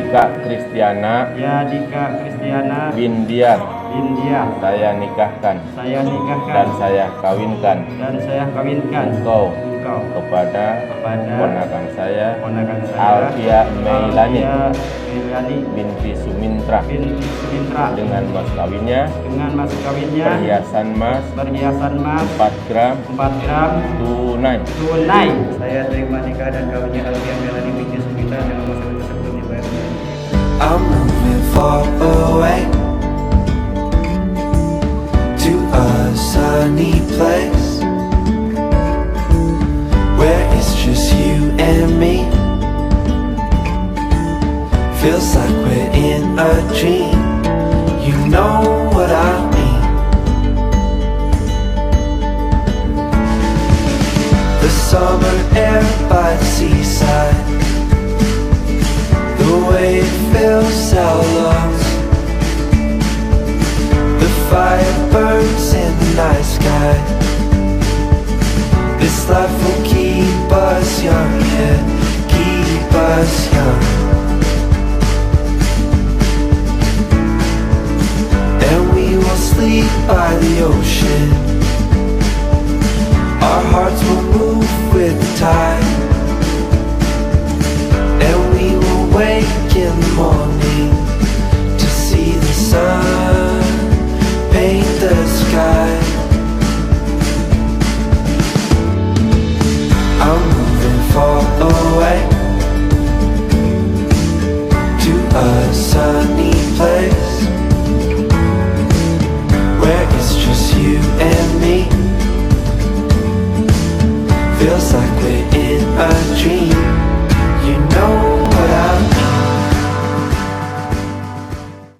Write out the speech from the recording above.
Dika Kristiana Bindiar saya nikahkan dan saya kawinkan engkau kepada ponakan saya Alfia Meilani binti Sumintra dengan mas kawinnya perhiasan emas 4 gram tunai. Saya terima nikah dan kawinnya Alfia Meilani binti Sumintra dengan mas kawin tersebut dibayar. I'm moving far away to a sunny place where it's just you and me. Feels like we're in a dream. You know what I mean. The summer air by the seaside, the way it fills our lungs, the fire burns in the night sky. This life will keep us young, yeah, keep us young. And we will sleep by the ocean. Our hearts will move with the tide. And we will wake in the morning to see the sun paint the sky. I'm moving far away to a sunny place where it's just you and me. Feels like we're in a dream.